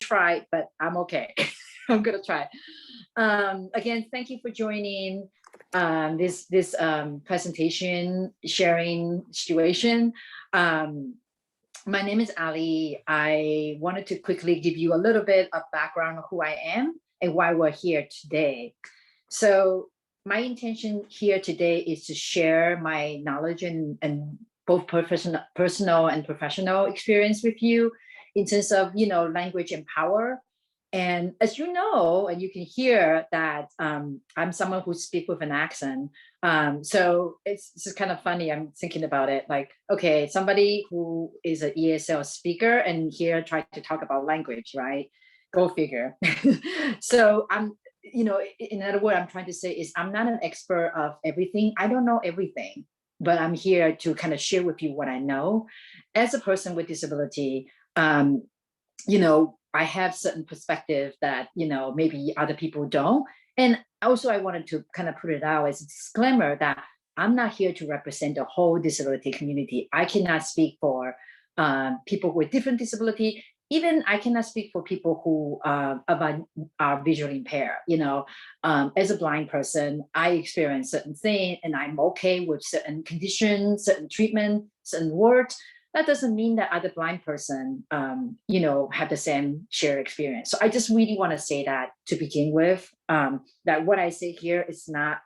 try, but I'm okay. I'm gonna try. Again, thank you for joining this presentation sharing situation. My name is Ali. I wanted to quickly give you a little bit of background of who I am and why we're here today. So my intention here today is to share my knowledge and both personal and professional experience with you in terms of, language and power. And as you know, and you can hear that I'm someone who speaks with an accent. So it's just kind of funny. I'm thinking about it like, okay, somebody who is an ESL speaker and here try to talk about language, right? Go figure. So in other words, I'm trying to say is I'm not an expert of everything. I don't know everything, but I'm here to kind of share with you what I know. As a person with disability, I have certain perspective that, maybe other people don't. And also I wanted to kind of put it out as a disclaimer that I'm not here to represent the whole disability community. I cannot speak for people with different disability. Even I cannot speak for people who are visually impaired. As a blind person, I experience certain things and I'm okay with certain conditions, certain treatment, certain words. That doesn't mean that other blind person, have the same shared experience. So I just really want to say that to begin with, that what I say here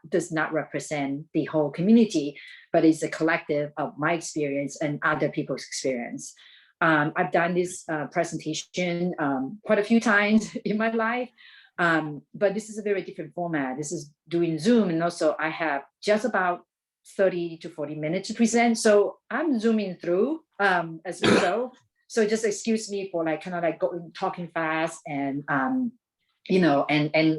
does not represent the whole community, but it's a collective of my experience and other people's experience. I've done this presentation quite a few times in my life, but this is a very different format. This is doing Zoom, and also I have just about 30 to 40 minutes to present. So I'm zooming through as we go. So just excuse me for talking fast and, and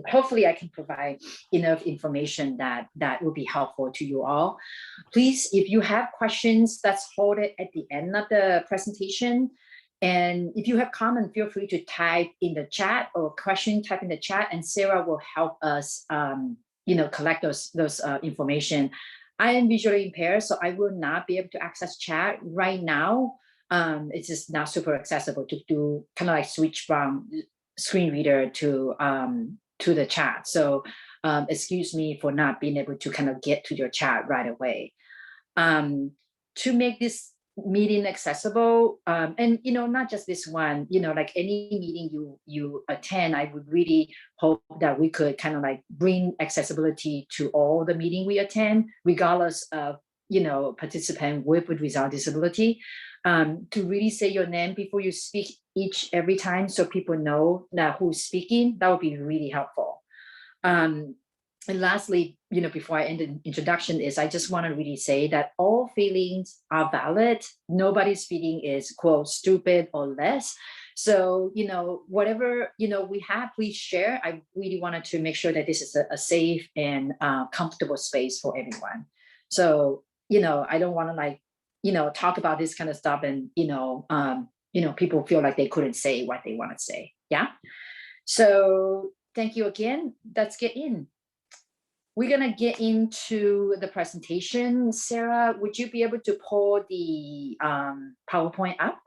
hopefully I can provide enough information that will be helpful to you all. Please, if you have questions, let's hold it at the end of the presentation. And if you have comment, feel free to type in the chat or question, type in the chat, and Sarah will help us, collect those information. I am visually impaired, so I will not be able to access chat right now. It's just not super accessible to do switch from screen reader to the chat. So excuse me for not being able to get to your chat right away. To make this meeting accessible, and not just this one, like any meeting you attend, I would really hope that we could bring accessibility to all the meeting we attend, regardless of participant with without disability. To really say your name before you speak every time, so people know that who's speaking, that would be really helpful. And lastly, before I end the introduction, I just want to really say that all feelings are valid. Nobody's feeling is, quote, stupid or less. So, whatever, we have, please share. I really wanted to make sure that this is a safe and comfortable space for everyone. So, I don't want to talk about this kind of stuff and, people feel like they couldn't say what they want to say. Yeah. So thank you again. Let's get in. We're going to get into the presentation. Sarah, would you be able to pull the PowerPoint up?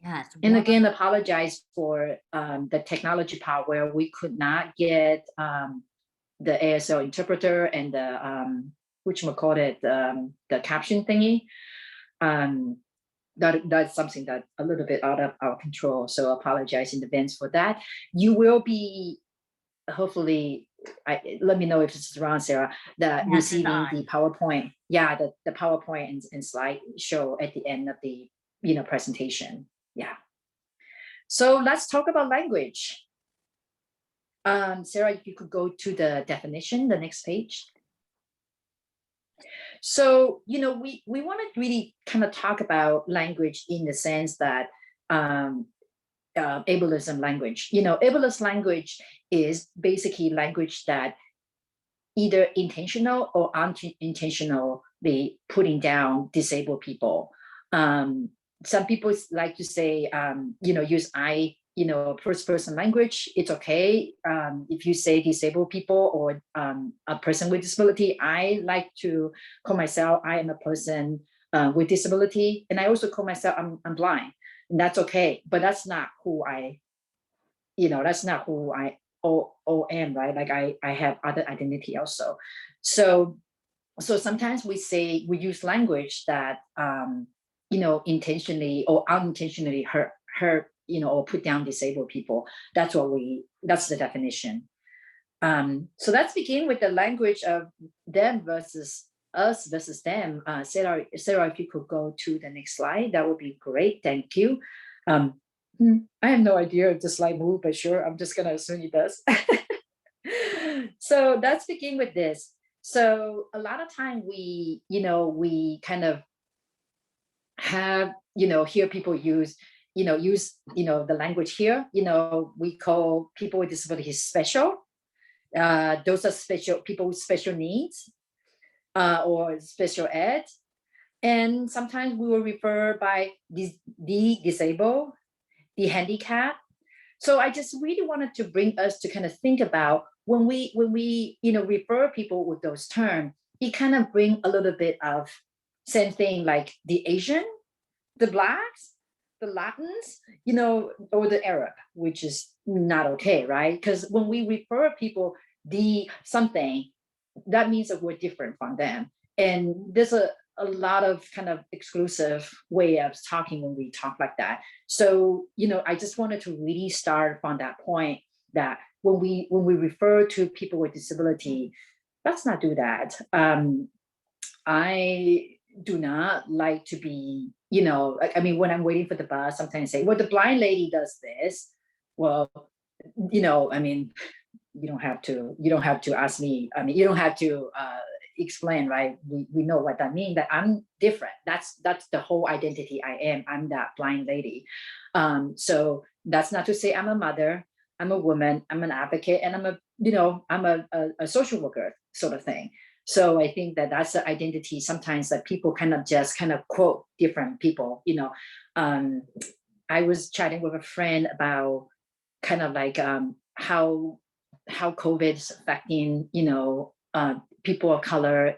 Yes. And again, apologize for the technology part where we could not get the ASL interpreter and the, the caption thingy. That's something that's a little bit out of our control. So apologize in advance for that. You will be, hopefully, let me know if this is wrong, Sarah, receiving the PowerPoint. Yeah, the PowerPoint and slide show at the end of the presentation. Yeah. So let's talk about language. Sarah, if you could go to the definition, the next page. So, we want to really talk about language in the sense that ableism language. Ableist language is basically language that either intentional or unintentionally putting down disabled people. Some people like to say, use I, first person language. It's okay if you say disabled people or a person with disability. I like to call myself, I am a person with disability. And I also call myself, I'm blind. And that's okay, but that's not who I that's not who I am, right? Like I have other identity also. So sometimes we use language that intentionally or unintentionally hurt or put down disabled people. That's the definition. So let's begin with the language of them versus us versus them. Sarah, if you could go to the next slide, that would be great. Thank you. I have no idea if the slide moved, but sure, I'm just gonna assume it does. So let's begin with this. So a lot of time we kind of have, hear people use the language here. We call people with disabilities special. Those are special people with special needs or special ed. And sometimes we will refer by the disabled, the handicapped. So I just really wanted to bring us to kind of think about when we refer people with those terms, it kind of bring a little bit of same thing like the Asian, the Blacks, the Latins, or the Arab, which is not okay, right? Because when we refer people the something, that means that we're different from them. And there's a lot of kind of exclusive way of talking when we talk like that. So, I just wanted to really start from that point that when we refer to people with disability, let's not do that. I do not like to be, when I'm waiting for the bus, sometimes I say, well, the blind lady does this. Well, you don't have to ask me. You don't have to explain, right? We know what that means, that I'm different. That's the whole identity I am. I'm that blind lady. So that's not to say I'm a mother, I'm a woman, I'm an advocate, and I'm a social worker sort of thing. So I think that that's the identity sometimes that people kind of quote different people. I was chatting with a friend about kind of like how COVID is affecting, people of color,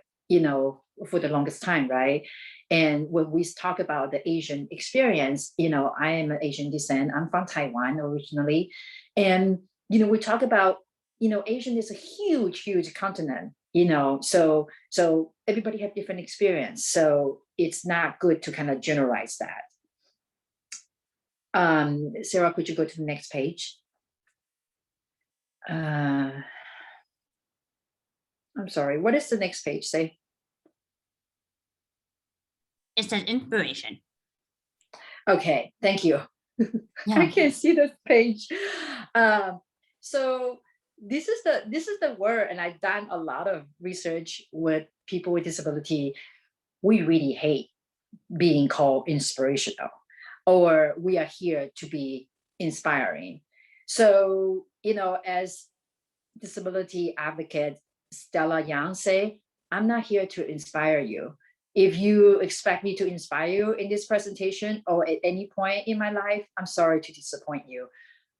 for the longest time, right? And when we talk about the Asian experience, I am an Asian descent. I'm from Taiwan originally. And, we talk about, Asian is a huge, huge continent, so everybody have different experience. So it's not good to kind of generalize that. Sarah, could you go to the next page? I'm sorry, what does the next page say? It says inspiration. Okay, thank you. Yeah. I can't see the page. So this is the word, and I've done a lot of research with people with disability. We really hate being called inspirational, or we are here to be inspiring. So, as disability advocate Stella Young say, I'm not here to inspire you. If you expect me to inspire you in this presentation or at any point in my life, I'm sorry to disappoint you.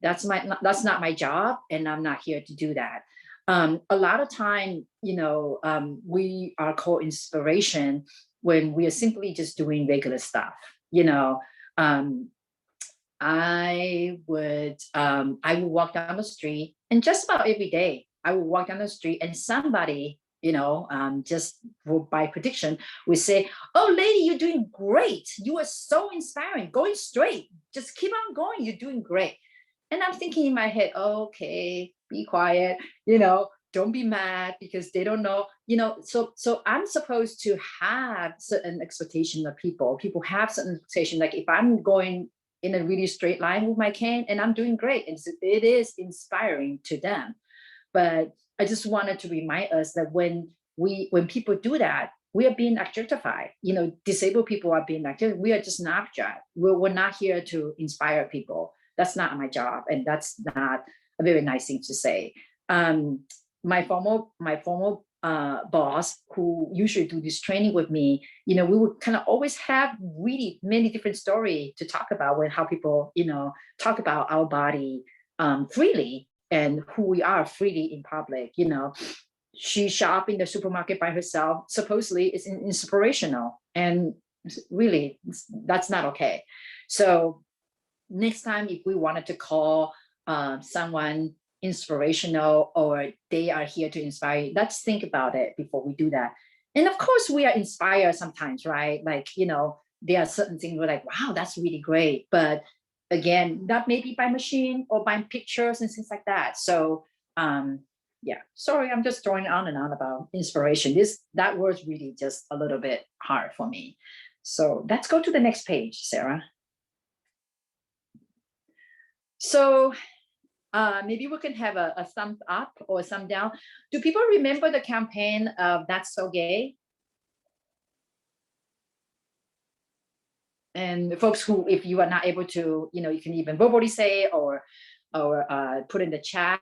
That's not my job, and I'm not here to do that. A lot of time, we are called inspiration when we are simply just doing regular stuff. I would walk down the street, and just about every day I would walk down the street and somebody, just by prediction would say, oh lady, you're doing great, you are so inspiring, going straight, just keep on going, you're doing great. And I'm thinking in my head, okay, be quiet, don't be mad, because they don't know, so I'm supposed to have certain expectation of people have certain expectation, like if I'm going in a really straight line with my cane and I'm doing great, and it is inspiring to them. But I just wanted to remind us that when people do that, we are being objectified. Disabled people are being objectified. We are just an object. We're not here to inspire people. That's not my job, and that's not a very nice thing to say. My former boss, who usually do this training with me, we would kind of always have really many different stories to talk about when how people, talk about our body freely and who we are freely in public. She shop in the supermarket by herself. Supposedly, it's inspirational, and really, that's not okay. So next time, if we wanted to call someone inspirational, or they are here to inspire you. Let's think about it before we do that. And of course, we are inspired sometimes, right? Like, there are certain things we're like, wow, that's really great. But again, that may be by machine or by pictures and things like that. So yeah, sorry, I'm just going on and on about inspiration. That word's really just a little bit hard for me. So let's go to the next page, Sarah. So maybe we can have a thumb up or a thumb down. Do people remember the campaign of That's So Gay? And folks who, if you are not able to, you can even verbally say or put in the chat.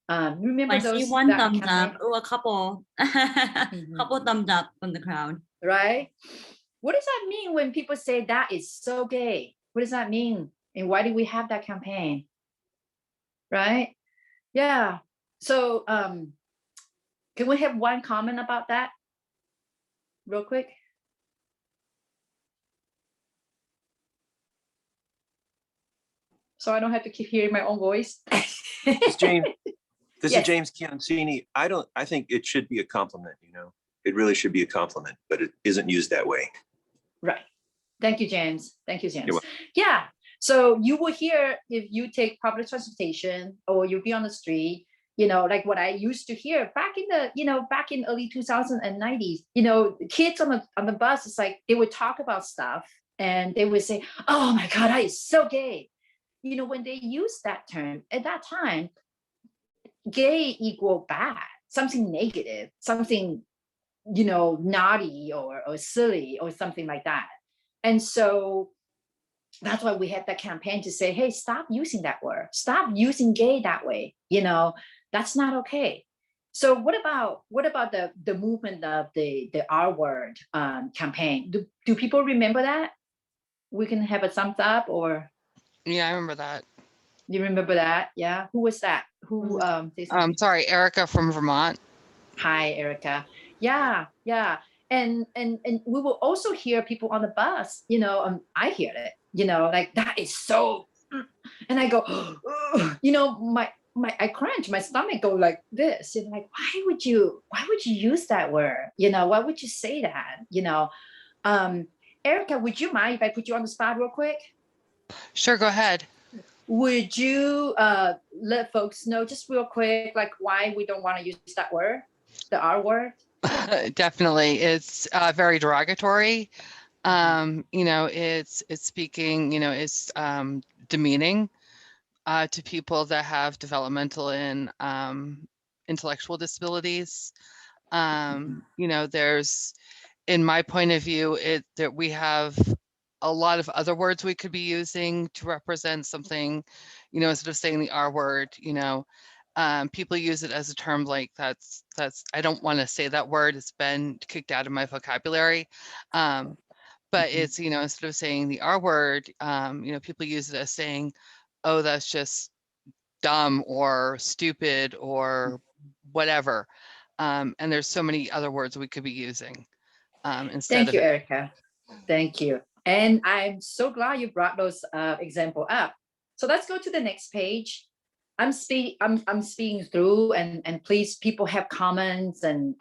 Remember I see those? one that thumbs campaign? up. Oh, a couple, couple thumbs up from the crowd. Right? What does that mean when people say that is so gay? What does that mean? And why do we have that campaign? Right? Yeah. So can we have one comment about that real quick? So I don't have to keep hearing my own voice. James, this Yes. is James Chiancini. I think it should be a compliment, It really should be a compliment, but it isn't used that way. Right. Thank you, James. Thank you, James. You're welcome. Yeah. So you will hear, if you take public transportation or you'll be on the street, like what I used to hear back in back in early 2000s and 90s, kids on the bus, it's like they would talk about stuff and they would say, oh my God, that is so gay. When they use that term at that time, gay equal bad, something negative, something, naughty or silly or something like that. And so that's why we had that campaign to say, hey, stop using that word. Stop using gay that way. That's not okay. So what about the movement of the R word campaign? Do people remember that? We can have a thumbs up or. Yeah, I remember that. You remember that? Yeah. Who was that? Who? Sorry, Erica from Vermont. Hi, Erica. Yeah, yeah. And we will also hear people on the bus, I hear it, like that is so, and I go, I crunch, my stomach go like this, like, why would you use that word? Why would you say that? Erica, would you mind if I put you on the spot real quick? Sure, go ahead. Would you let folks know just real quick, like why we don't want to use that word, the R word? Definitely. It's very derogatory. It's speaking, it's demeaning to people that have developmental and intellectual disabilities. There's, in my point of view, that we have a lot of other words we could be using to represent something, instead of saying the R word, people use it as a term like that's I don't want to say that word. It's been kicked out of my vocabulary. But it's, instead of saying the R word, people use it as saying, oh, that's just dumb or stupid or whatever. And there's so many other words we could be using instead Thank of you, it. Erica. Thank you. And I'm so glad you brought those example up. So let's go to the next page. I'm speaking through, and please, people have comments and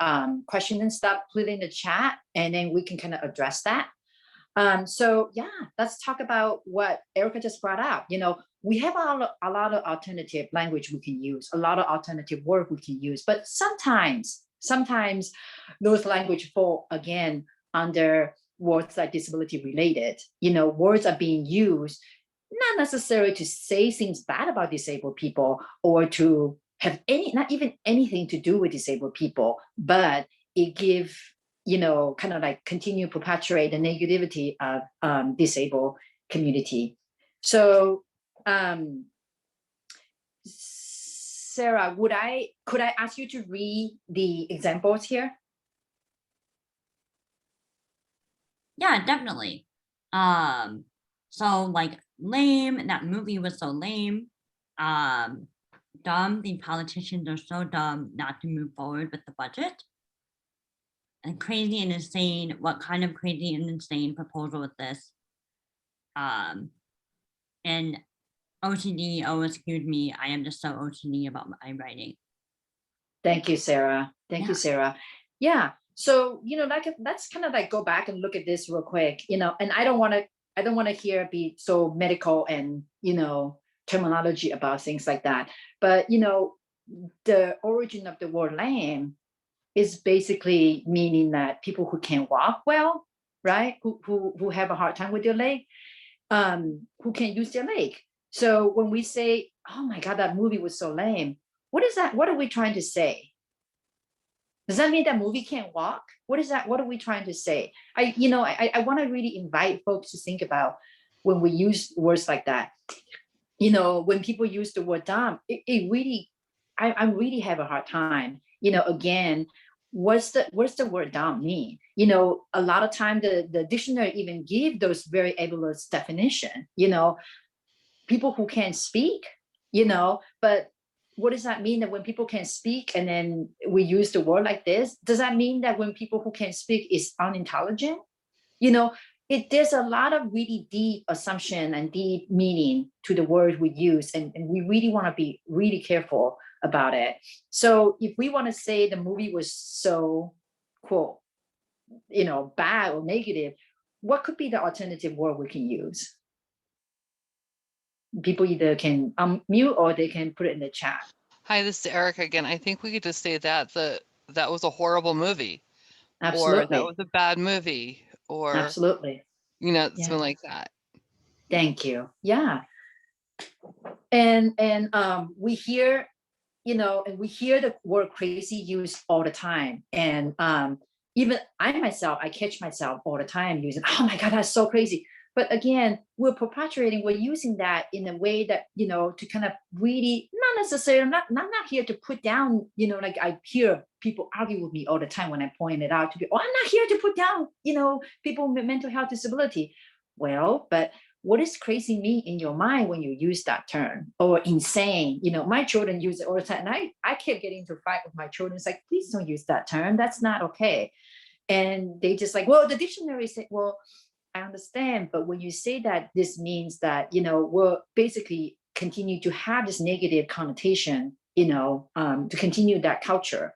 questions and stuff, put it in the chat, and then we can kind of address that. So yeah, let's talk about what Erica just brought out. We have a lot of alternative language we can use, a lot of alternative word we can use, but sometimes those language fall again under words like disability related. Words are being used not necessarily to say things bad about disabled people or to have not even anything to do with disabled people, but it give, kind of like continue perpetuate the negativity of disabled community. So Sarah, could I ask you to read the examples here? Yeah, definitely. So like lame, that movie was so lame. Dumb, the politicians are so dumb not to move forward with the budget. And crazy and insane, what kind of crazy and insane proposal is this? And OCD, oh, excuse me, I am just so OCD about my writing. Thank you, Sarah. Thank you, Yeah. Sarah. Yeah. So, like let's kind of like go back and look at this real quick, and I don't want to hear be so medical and, terminology about things like that. But, the origin of the word lame is basically meaning that people who can walk well, right? Who have a hard time with their leg, who can't use their leg. So when we say, oh my God, that movie was so lame, what is that? What are we trying to say? Does that mean that movie can't walk? What is that? What are we trying to say? I want to really invite folks to think about when we use words like that. When people use the word dumb, it really, I really have a hard time. Again, what's the word dumb mean? A lot of time the dictionary even give those very ableist definition. People who can't speak. But what does that mean that when people can speak and then we use the word like this? Does that mean that when people who can speak is unintelligent? There's a lot of really deep assumption and deep meaning to the word we use, and we really want to be really careful about it. So if we want to say the movie was so quote, bad or negative, what could be the alternative word we can use? People either can unmute or they can put it in the chat. Hi, this is Erica again. I think we could just say that that was a horrible movie, or Absolutely. that was a bad movie, or Absolutely. something Yeah. like that. Thank you. Yeah. And we hear, and we hear the word crazy used all the time. And even I myself, I catch myself all the time using, oh my God, that's so crazy. But again, we're perpetuating, we're using that in a way that, to kind of really, not necessarily, I'm not here to put down, like I hear people argue with me all the time when I point it out to people, I'm not here to put down, people with mental health disability. Well, but what does crazy mean in your mind when you use that term? Or insane? My children use it all the time. And I kept getting into a fight with my children. It's like, please don't use that term. That's not okay. And they just like, well, the dictionary said, well, I understand. But when you say that, this means that, we're basically continue to have this negative connotation, to continue that culture.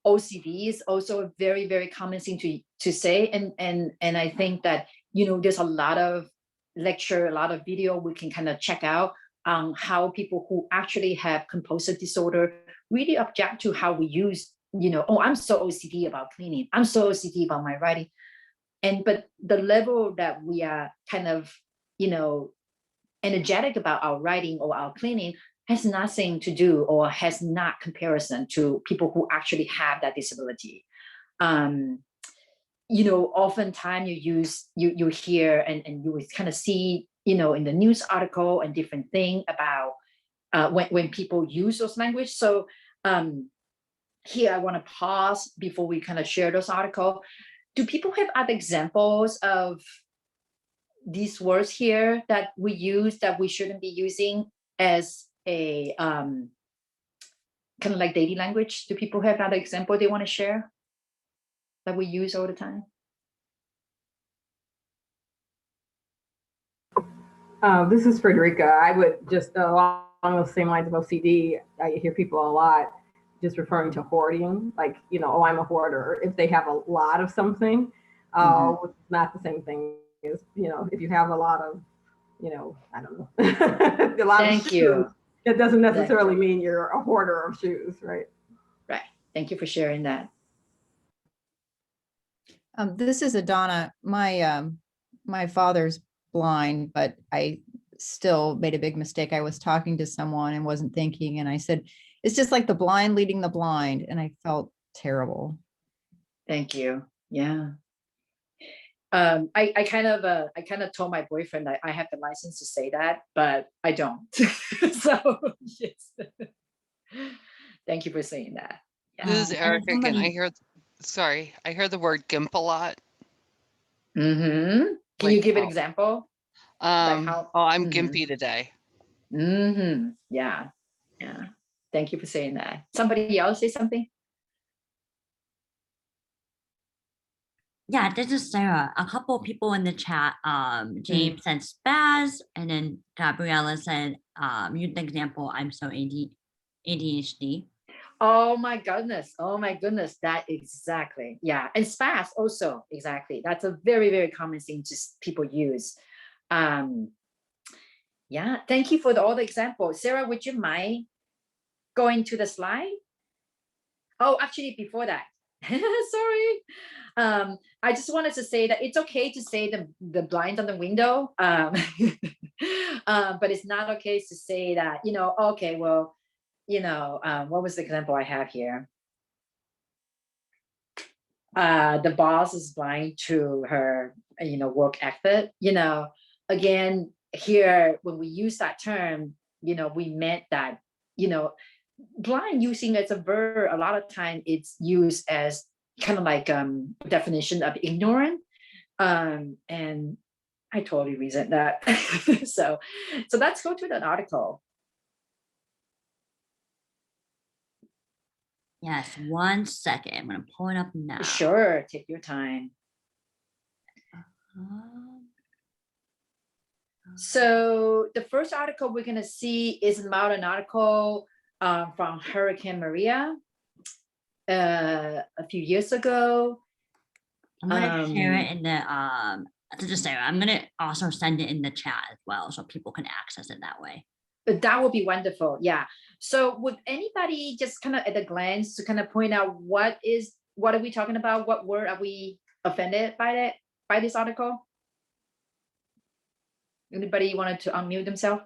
OCD is also a very, very common thing to say. And I think that, there's a lot of lecture, a lot of video we can kind of check out on how people who actually have compulsive disorder really object to how we use, oh, I'm so OCD about cleaning. I'm so OCD about my writing. But the level that we are kind of, energetic about our writing or our cleaning has nothing to do or has not comparison to people who actually have that disability. Oftentimes you hear and you would kind of see, in the news article and different thing about when people use those language. So here I want to pause before we kind of share those articles. Do people have other examples of these words here that we use that we shouldn't be using as a kind of like daily language? Do people have another example they want to share that we use all the time? This is Frederica. I would just along those same lines of OCD. I hear people a lot just referring to hoarding, like, oh, I'm a hoarder. If they have a lot of something, which is not the same thing as, if you have a lot of, I don't know, a lot Thank of shoes, you. it doesn't necessarily mean you're a hoarder of shoes, right? Right. Thank you for sharing that. This is Adana. My father's blind, but I still made a big mistake. I was talking to someone and wasn't thinking, and I said, it's just like the blind leading the blind, and I felt terrible. Thank you. Yeah. I kind of told my boyfriend that I have the license to say that, but I don't. So yes. Thank you for saying that. Yeah. This is Erica again. somebody- I heard the word GIMP a lot. Can Like, you give an example? How? Oh, I'm gimpy today. Yeah. Yeah. Thank you for saying that. Somebody else say something? Yeah, this is Sarah. A couple people in the chat, James said spaz, and then Gabriella said, use the example, I'm so ADHD. Oh my goodness. Oh my goodness. That exactly. Yeah. And spaz also. Exactly. That's a very, very common thing just people use. Yeah. Thank you for all the examples. Sarah, would you mind going to the slide? Oh, actually, before that, sorry. I just wanted to say that it's okay to say the blinds on the window, but it's not okay to say that, okay, well, what was the example I have here? The boss is blind to her, work ethic, again, here, when we use that term, we meant that, blind using as a verb, a lot of time it's used as kind of like definition of ignorant. And I totally resent that. so let's go to that article. Yes, 1 second. I'm gonna pull it up now. Sure, take your time. So the first article we're going to see is about an article from Hurricane Maria a few years ago. I'm gonna share it in the to just say I'm gonna also send it in the chat as well so people can access it that way. That would be wonderful. Yeah. So would anybody just kind of at a glance to kind of point out what are we talking about? What word are we offended by this article? Anybody wanted to unmute themselves?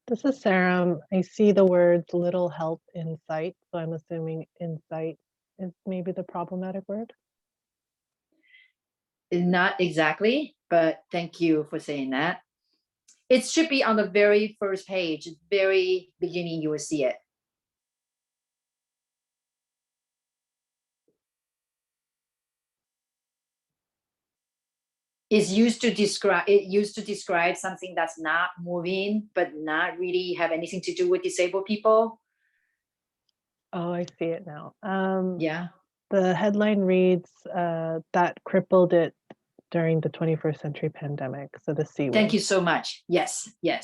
This is Sarah. I see the words little help in sight, so I'm assuming insight is maybe the problematic word. Not exactly, but thank you for saying that. It should be on the very first page, very beginning, you will see it. It used to describe something that's not moving, but not really have anything to do with disabled people. Oh, I see it now. Yeah. The headline reads that crippled it during the 21st century pandemic. So the C word. Thank you so much. Yes. Yeah.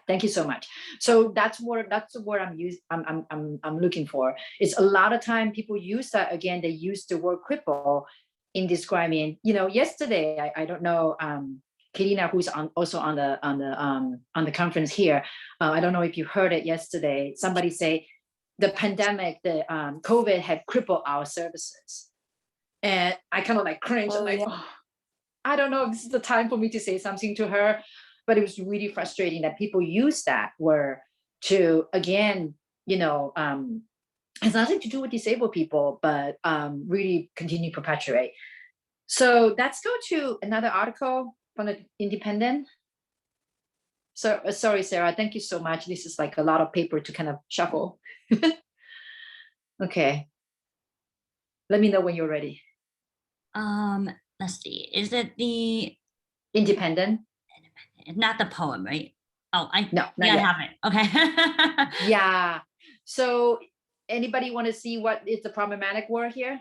Thank you so much. So that's what I'm looking for. It's a lot of time people use that again. They use the word cripple in describing. Yesterday I don't know. Karina, who's also on the conference here. I don't know if you heard it yesterday. Somebody say the pandemic, the COVID had crippled our services, and I kind of like cringe. I'm like, oh, I don't know if this is the time for me to say something to her, but it was really frustrating that people use that word to, again, has nothing to do with disabled people, but really continue to perpetuate. So let's go to another article from the Independent. So sorry, Sarah, thank you so much. This is like a lot of paper to kind of shuffle. Okay. Let me know when you're ready. Let's see. Is it the Independent? not the poem, right? Oh, I have it. Okay. Yeah. So anybody want to see what is the problematic word here?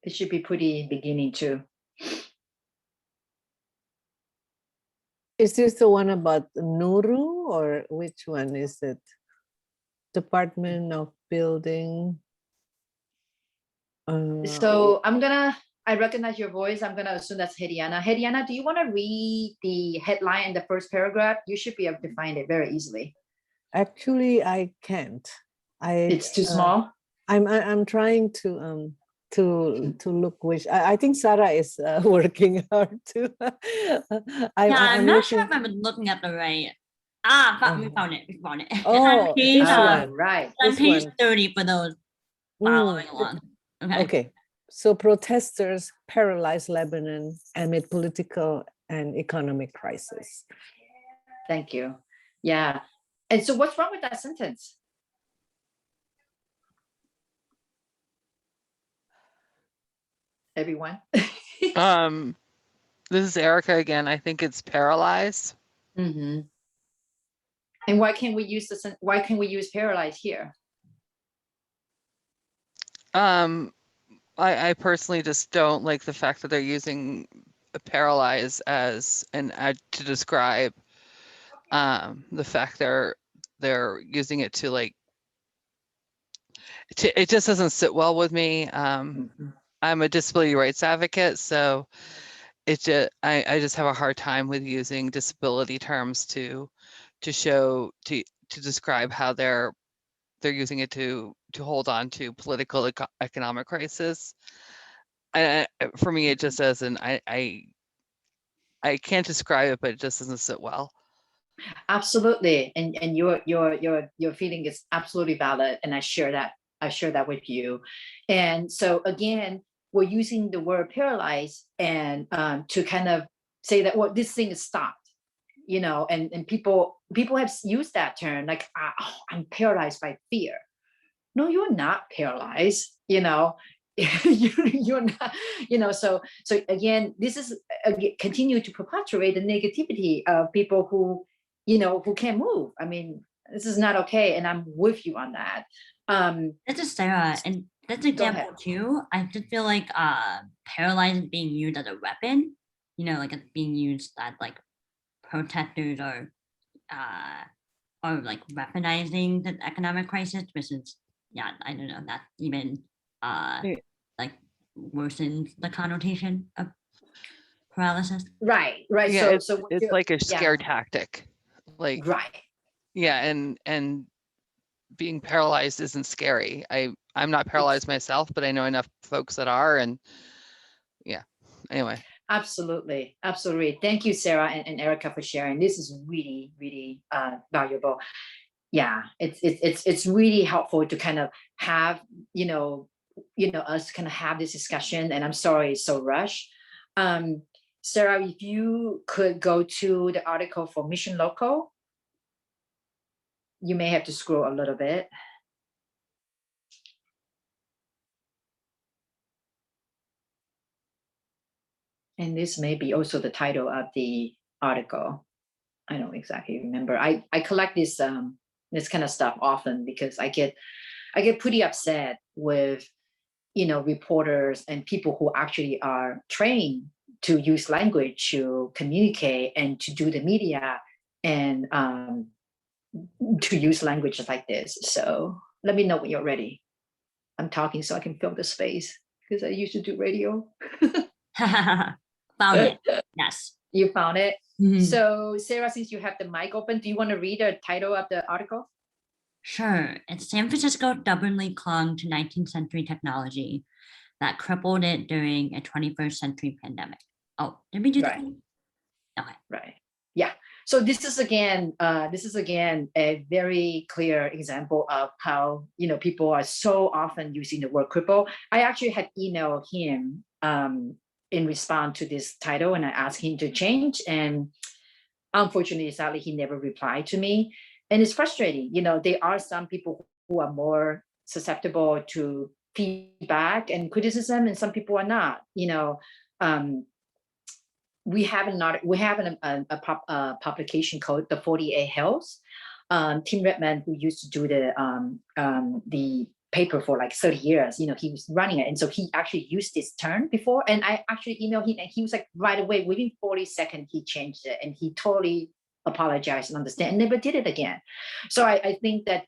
It should be pretty beginning too. Is this the one about Nuru, or which one is it? Department of Building. So I recognize your voice. I'm gonna assume that's Hediana. Hediana, do you want to read the headline in the first paragraph? You should be able to find it very easily. Actually, I can't. It's too small. I'm trying to look which. I think Sarah is working hard too. I'm not sure if I'm looking at the right. We found it. We found it. Oh, this one. Right. On page 30 for those following along. Okay. So protesters paralyze Lebanon amid political and economic crisis. Thank you. Yeah. And so what's wrong with that sentence? Everyone? This is Erica again. I think it's paralyzed. Mm-hmm. And why can't we use why can't we use paralyzed here? I personally just don't like the fact that they're using paralyze as an ad to describe the fact they're using it to like it just doesn't sit well with me. Mhm. I'm a disability rights advocate, so it just I just have a hard time with using disability terms to show to describe how they're using it to hold on to political economic crisis. For me, it just doesn't. I can't describe it, but it just doesn't sit well. Absolutely, and your feeling is absolutely valid, and I share that with you. And so again, we're using the word paralyzed and to kind of say that, well, this thing is stopped, and people have used that term like, oh, I'm paralyzed by fear. No, you're not paralyzed, you're not, so again, this is continue to perpetuate the negativity of people who can't move. I mean, this is not okay, and I'm with you on that. This is Sarah, and that's example too. I just feel like paralyzed is being used as a weapon, like it's being used as like protesters or like weaponizing the economic crisis, which is, yeah, I don't know, that even like worsens the connotation of paralysis. Right. Yeah, So it's like a scare tactic. Like, right. Yeah, and being paralyzed isn't scary. I'm not paralyzed myself, but I know enough folks that are, and yeah. Anyway. Absolutely. Thank you, Sarah and Erica, for sharing. This is really, really valuable. Yeah, it's really helpful to kind of have us kind of have this discussion. And I'm sorry it's so rushed. Sarah, if you could go to the article for Mission Local, you may have to scroll a little bit. And this may be also the title of the article. I don't exactly remember. I collect this kind of stuff often because I get pretty upset with reporters and people who actually are trained to use language to communicate and to do the media and to use language like this. So let me know when you're ready. I'm talking so I can fill the space because I used to do radio. Found it. Yes. You found it? Mhm. So Sarah, since you have the mic open, do you want to read the title of the article? Sure. It's San Francisco stubbornly clung to 19th century technology that crippled it during a 21st century pandemic. Oh, did we do that? Okay. Right. Yeah. So this is again a very clear example of how people are so often using the word cripple. I actually had emailed him in response to this title, and I asked him to change, and unfortunately, sadly, he never replied to me, and it's frustrating. There are some people who are more susceptible to feedback and criticism, and some people are not. We have a publication called the 48 Health. Tim Redman, who used to do the paper for like 30 years, he was running it. And so he actually used this term before. And I actually emailed him, and he was like, right away, within 40 seconds, he changed it. And he totally apologized and understand and never did it again. So I think that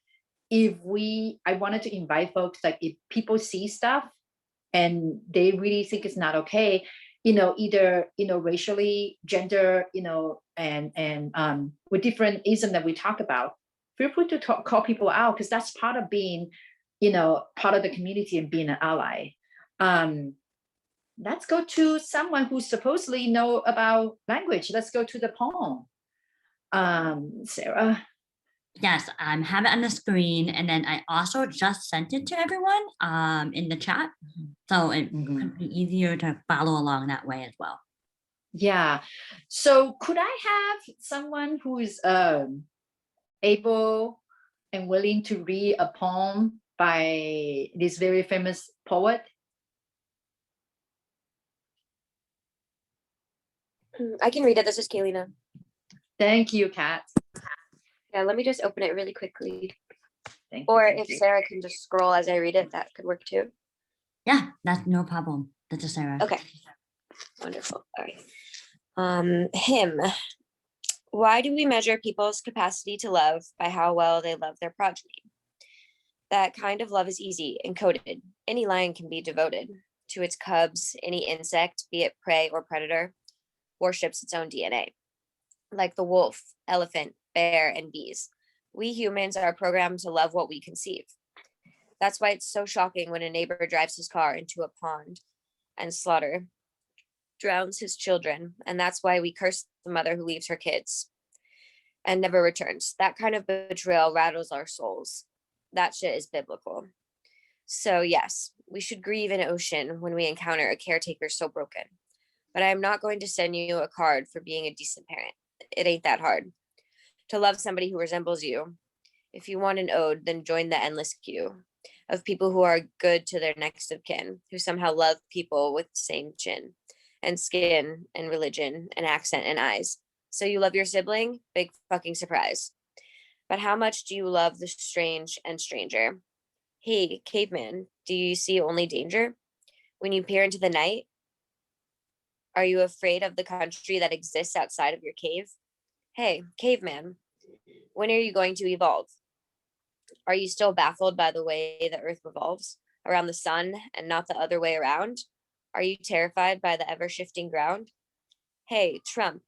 I wanted to invite folks, like if people see stuff and they really think it's not okay, either racially, gender, and with different ism that we talk about, feel free to call people out, because that's part of being, part of the community and being an ally. Let's go to someone who supposedly know about language. Let's go to the poem. Sarah. Yes, have it on the screen, and then I also just sent it to everyone in the chat, so it could be easier to follow along that way as well. Yeah. So could I have someone who is able and willing to read a poem by this very famous poet? I can read it. This is Kaylina. Thank you, Kat. Yeah, let me just open it really quickly. Thank Or thank if you. Sarah can just scroll as I read it, that could work too. Yeah, that's no problem. That's a Sarah. Okay. Wonderful. All right. Him. Why do we measure people's capacity to love by how well they love their progeny? That kind of love is easy and coded. Any lion can be devoted to its cubs. Any insect, be it prey or predator, worships its own DNA. Like the wolf, elephant, bear, and bees, we humans are programmed to love what we conceive. That's why it's so shocking when a neighbor drives his car into a pond and drowns his children. And that's why we curse the mother who leaves her kids and never returns. That kind of betrayal rattles our souls. That shit is biblical. So yes, we should grieve an ocean when we encounter a caretaker so broken. But I'm not going to send you a card for being a decent parent. It ain't that hard to love somebody who resembles you. If you want an ode, then join the endless queue of people who are good to their next of kin, who somehow love people with the same chin and skin and religion and accent and eyes. So you love your sibling? Big fucking surprise. But how much do you love the strange and stranger? Hey, caveman, do you see only danger? When you peer into the night, are you afraid of the country that exists outside of your cave? Hey, caveman, when are you going to evolve? Are you still baffled by the way the earth revolves around the sun and not the other way around? Are you terrified by the ever shifting ground? Hey, Trump,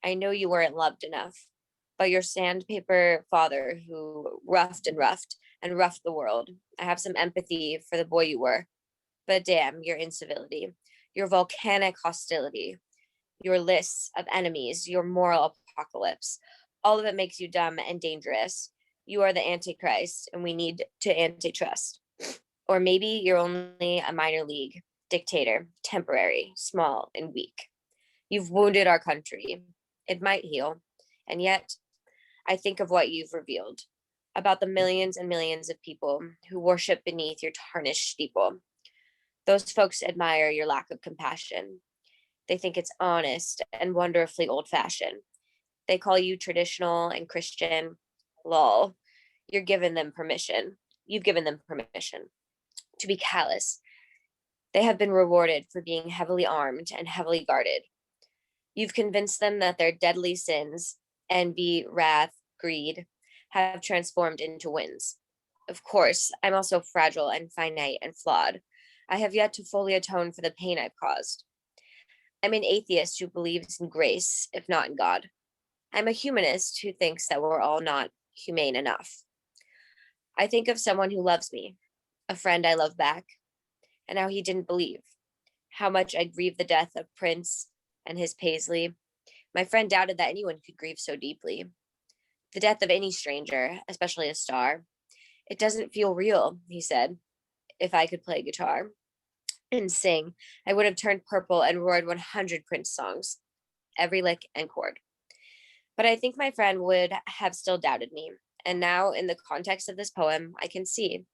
I know you weren't loved enough, but your sandpaper father who roughed and roughed the world. I have some empathy for the boy you were, but damn, your incivility, your volcanic hostility, your lists of enemies, your moral apocalypse, all of it makes you dumb and dangerous. You are the Antichrist, and we need to antitrust. Or maybe you're only a minor league dictator, temporary, small, and weak. You've wounded our country. It might heal. And yet, I think of what you've revealed about the millions and millions of people who worship beneath your tarnished steeple. Those folks admire your lack of compassion. They think it's honest and wonderfully old-fashioned. They call you traditional and Christian. Lol. You're giving them permission. You've given them permission to be callous. They have been rewarded for being heavily armed and heavily guarded. You've convinced them that their deadly sins, envy, wrath, greed, have transformed into wins. Of course, I'm also fragile and finite and flawed. I have yet to fully atone for the pain I've caused. I'm an atheist who believes in grace, if not in God. I'm a humanist who thinks that we're all not humane enough. I think of someone who loves me, a friend I love back, and how he didn't believe, how much I grieved the death of Prince and his Paisley. My friend doubted that anyone could grieve so deeply. The death of any stranger, especially a star. It doesn't feel real, he said. If I could play guitar and sing, I would have turned purple and roared 100 Prince songs, every lick and chord. But I think my friend would have still doubted me. And now, in the context of this poem, I can see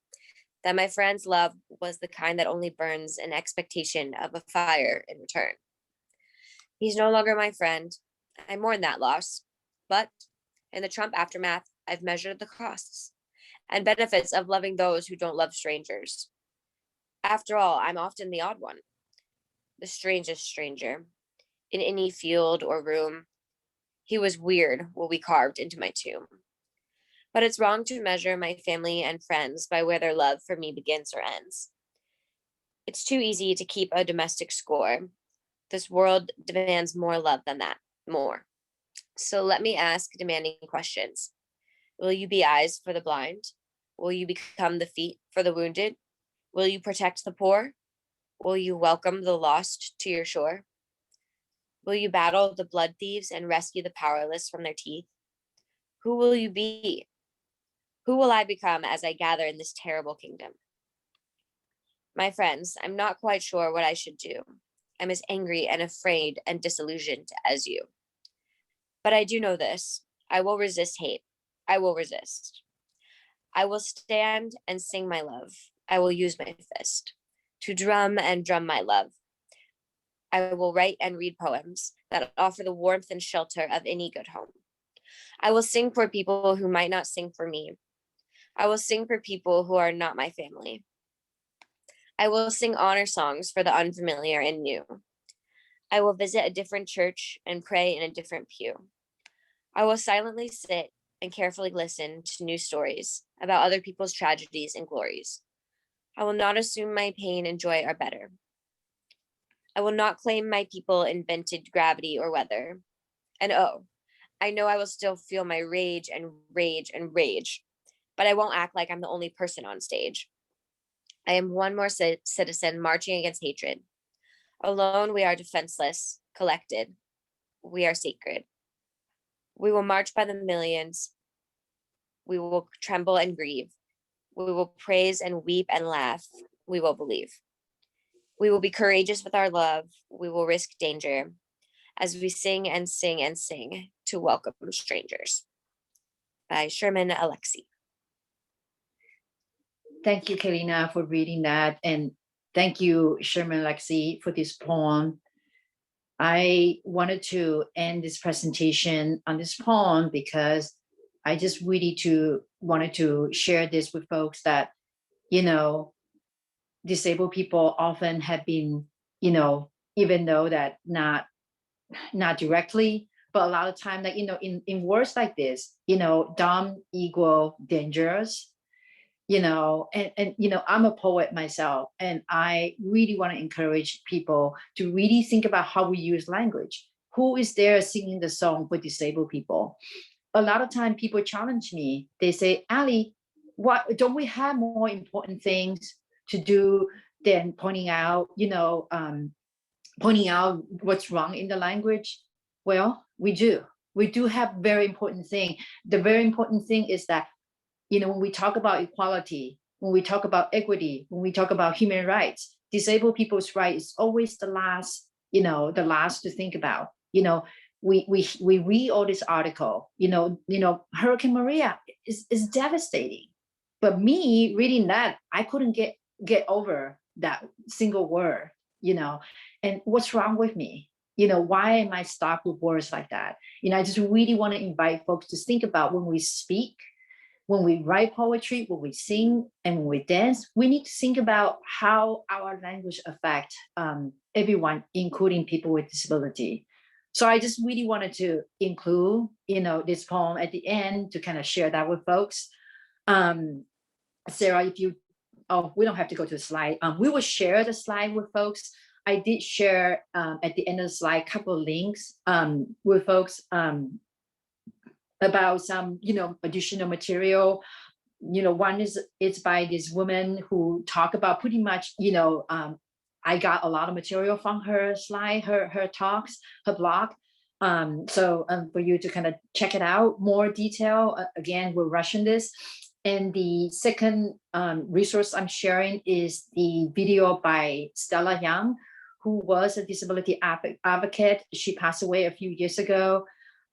that my friend's love was the kind that only burns in expectation of a fire in return. He's no longer my friend. I mourn that loss. But in the Trump aftermath, I've measured the costs and benefits of loving those who don't love strangers. After all, I'm often the odd one, the strangest stranger. In any field or room, he was weird will be carved into my tomb. But it's wrong to measure my family and friends by where their love for me begins or ends. It's too easy to keep a domestic score. This world demands more love than that, more. So let me ask demanding questions. Will you be eyes for the blind? Will you become the feet for the wounded? Will you protect the poor? Will you welcome the lost to your shore? Will you battle the blood thieves and rescue the powerless from their teeth? Who will you be? Who will I become as I gather in this terrible kingdom? My friends, I'm not quite sure what I should do. I'm as angry and afraid and disillusioned as you. But I do know this. I will resist hate. I will resist. I will stand and sing my love. I will use my fist to drum and drum my love. I will write and read poems that offer the warmth and shelter of any good home. I will sing for people who might not sing for me. I will sing for people who are not my family. I will sing honor songs for the unfamiliar and new. I will visit a different church and pray in a different pew. I will silently sit and carefully listen to new stories about other people's tragedies and glories. I will not assume my pain and joy are better. I will not claim my people invented gravity or weather. And oh, I know I will still feel my rage and rage and rage, but I won't act like I'm the only person on stage. I am one more citizen marching against hatred. Alone, we are defenseless. Collected, we are sacred. We will march by the millions. We will tremble and grieve. We will praise and weep and laugh. We will believe. We will be courageous with our love. We will risk danger as we sing and sing and sing to welcome strangers. By Sherman Alexie. Thank you, Kalina, for reading that. And thank you, Sherman Alexie, for this poem. I wanted to end this presentation on this poem because I just really wanted to share this with folks that, you know, disabled people often have been, you know, even though that not directly, but a lot of time that, you know, in words like this, you know, dumb equal dangerous, you know, and you know, I'm a poet myself, and I really want to encourage people to really think about how we use language. Who is there singing the song for disabled people? A lot of time people challenge me. They say, Ali, what don't we have more important things to do than pointing out, you know, pointing out what's wrong in the language? Well, we do. We do have very important thing. The very important thing is that, you know, when we talk about equality, when we talk about equity, when we talk about human rights, disabled people's rights is always the last, you know, the last to think about. You know, we read all this article, you know, Hurricane Maria is devastating. But me reading that, I couldn't get over that single word, you know, and what's wrong with me? You know, why am I stuck with words like that? You know, I just really want to invite folks to think about when we speak, when we write poetry, when we sing, and when we dance, we need to think about how our language affects everyone, including people with disability. So I just really wanted to include, you know, this poem at the end to kind of share that with folks. Sarah, if you, oh, we don't have to go to the slide. We will share the slide with folks. I did share at the end of the slide a couple of links with folks about some, you know, additional material. You know, one is it's by this woman who talk about pretty much, you know, I got a lot of material from her slide, her talks, her blog. So for you to kind of check it out, more detail. Again, we're rushing this. And the second resource I'm sharing is the video by Stella Young, who was a disability advocate. She passed away a few years ago.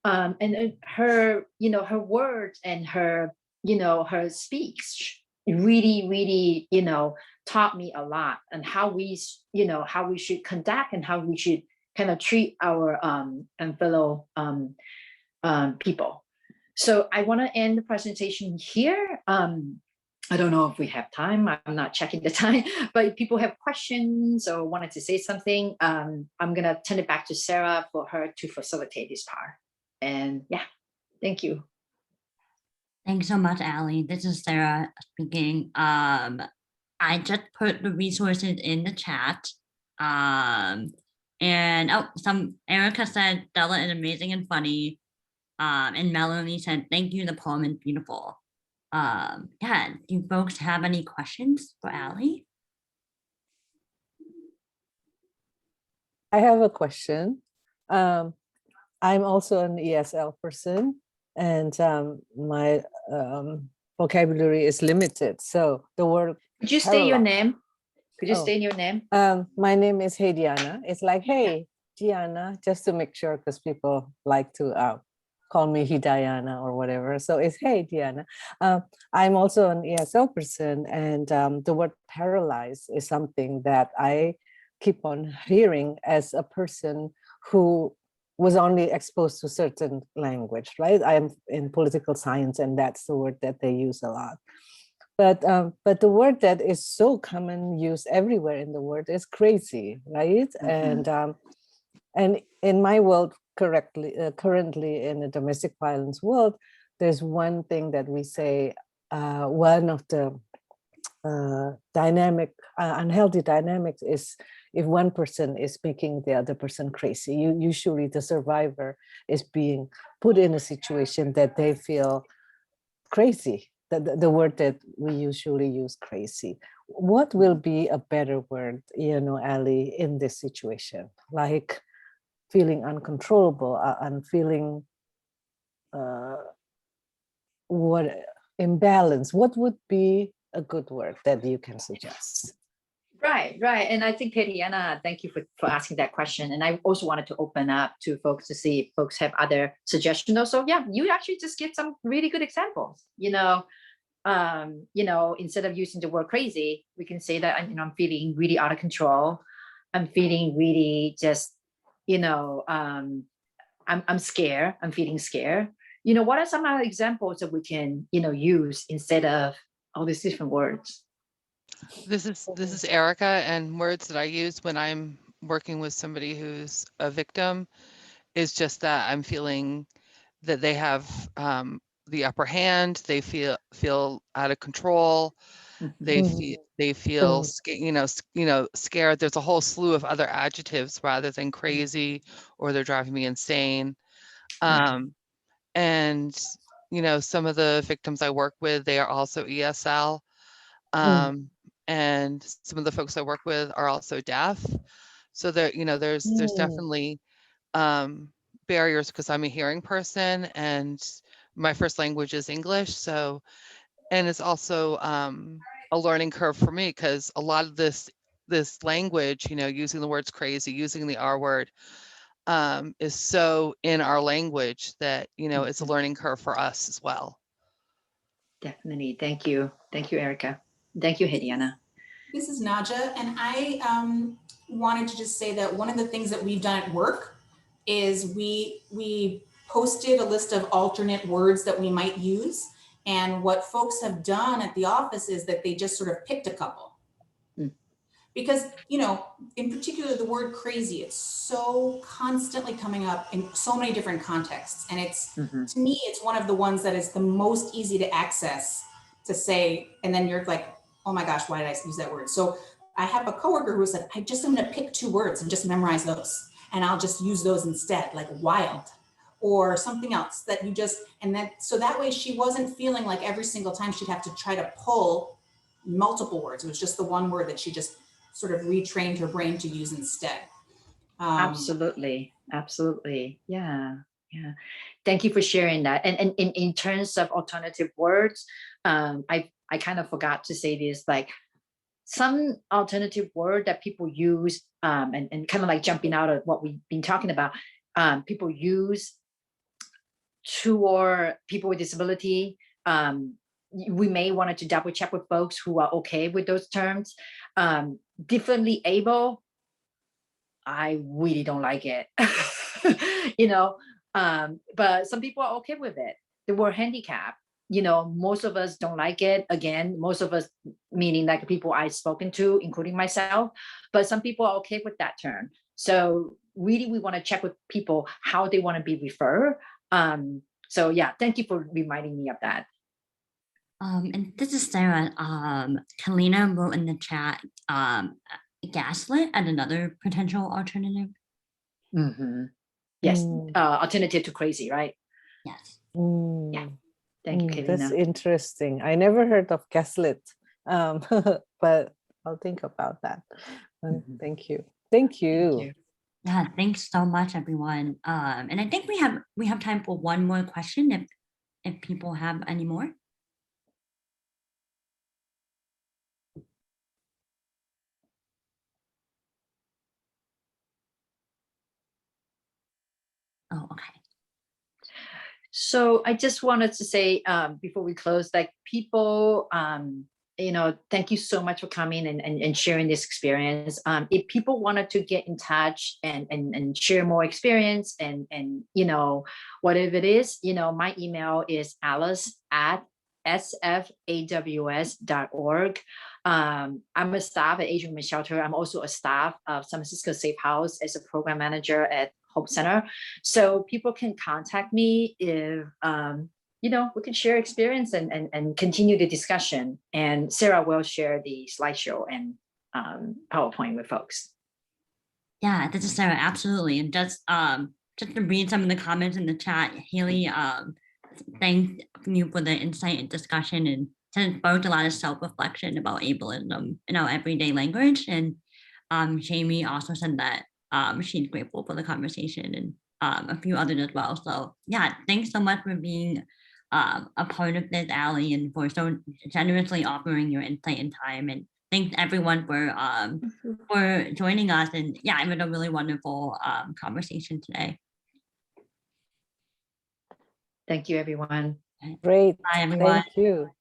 And her, you know, her words and her, you know, her speech really, you know, taught me a lot and how we, you know, how we should conduct and how we should kind of treat our fellow people. So I want to end the presentation here. I don't know if we have time. I'm not checking the time, but if people have questions or wanted to say something, I'm going to turn it back to Sarah for her to facilitate this part. And yeah, thank you. Thanks so much, Ali. This is Sarah speaking. I just put the resources in the chat. And oh, Erica said Stella is amazing and funny. And Melanie said, thank you, the poem is beautiful. Yeah, do you folks have any questions for Ali? I have a question. I'm also an ESL person, and my vocabulary is limited. So the word. Could you state your name? Could you state your name? My name is Diana. It's like, hey, Diana, just to make sure, because people like to call me Hidayana or whatever. So it's, hey, Diana. I'm also an ESL person, and the word paralyzed is something that I keep on hearing as a person who was only exposed to certain language, right? I'm in political science, and that's the word that they use a lot. But the word that is so common used everywhere in the world is crazy, right? And in my world, currently in the domestic violence world, there's one thing that we say, one of the unhealthy dynamics is if one person is making the other person crazy. Usually the survivor is being put in a situation that they feel crazy. The word that we usually use, crazy. What will be a better word, Ali, in this situation? Like feeling uncontrollable and feeling what imbalance. What would be a good word that you can suggest? Right. And I think, Tatiana, thank you for asking that question. And I also wanted to open up to folks to see if folks have other suggestions. Also, yeah, you actually just give some really good examples. Instead of using the word crazy, we can say that I'm feeling really out of control. I'm feeling really just, I'm scared. I'm feeling scared. What are some other examples that we can, use instead of all these different words? This is Erica, and words that I use when I'm working with somebody who's a victim is just that I'm feeling that they have the upper hand. They feel out of control. They feel scared. There's a whole slew of other adjectives rather than crazy or they're driving me insane. And some of the victims I work with, they are also ESL. And some of the folks I work with are also deaf. So there's definitely barriers because I'm a hearing person and my first language is English. So, and it's also a learning curve for me because a lot of this language, using the words crazy, using the R word, is so in our language that, it's a learning curve for us as well. Definitely. Thank you. Thank you, Erica. Thank you, Hediana. This is Naja, and I wanted to just say that one of the things that we've done at work is we posted a list of alternate words that we might use. And what folks have done at the office is that they just sort of picked a couple. Because, in particular, the word crazy, it's so constantly coming up in so many different contexts. And it's, to me, it's one of the ones that is the most easy to access to say, and then you're like, oh my gosh, why did I use that word? So I have a coworker who said, I'm going to pick 2 words and just memorize those. And I'll just use those instead, like wild or something else that you just, and then, so that way she wasn't feeling like every single time she'd have to try to pull multiple words. It was just the one word that she just sort of retrained her brain to use instead. Absolutely. Yeah. Thank you for sharing that. And in terms of alternative words, I kind of forgot to say this, like some alternative word that people use, and kind of like jumping out of what we've been talking about, people use for people with disability. We may want to double check with folks who are okay with those terms. Differently able, I really don't like it. But some people are okay with it. The word handicap, most of us don't like it. Again, most of us, meaning like the people I've spoken to, including myself, but some people are okay with that term. So really, we want to check with people how they want to be referred. So yeah, thank you for reminding me of that. And this is Sarah. Kalina wrote in the chat, gaslit and another potential alternative. Yes, alternative to crazy, right? Yes. Yeah. Thank you, Kalina. That's interesting. I never heard of gaslit, but I'll think about that. Thank you. Thank you. Yeah, thanks so much, everyone. And I think we have time for one more question if people have any more. Oh, okay. So I just wanted to say before we close, like people, thank you so much for coming and sharing this experience. If people wanted to get in touch and share more experience and whatever it is, my email is alice@sfaws.org. I'm a staff at Asian Women's Shelter. I'm also a staff of San Francisco Safe House as a program manager at Hope Center. So people can contact me if we can share experience and continue the discussion. And Sarah will share the slideshow and PowerPoint with folks. Yeah, this is Sarah, absolutely. And just to read some of the comments in the chat, Haley, thank you for the insight and discussion, and it sparked a lot of self-reflection about ableism in our everyday language. And Jamie also said that she's grateful for the conversation, and a few others as well. So yeah, thanks so much for being a part of this, Allie, and for so generously offering your insight and time. And thanks everyone for joining us. And yeah, it was a really wonderful conversation today. Thank you, everyone. Great. Bye, everyone. Thank you.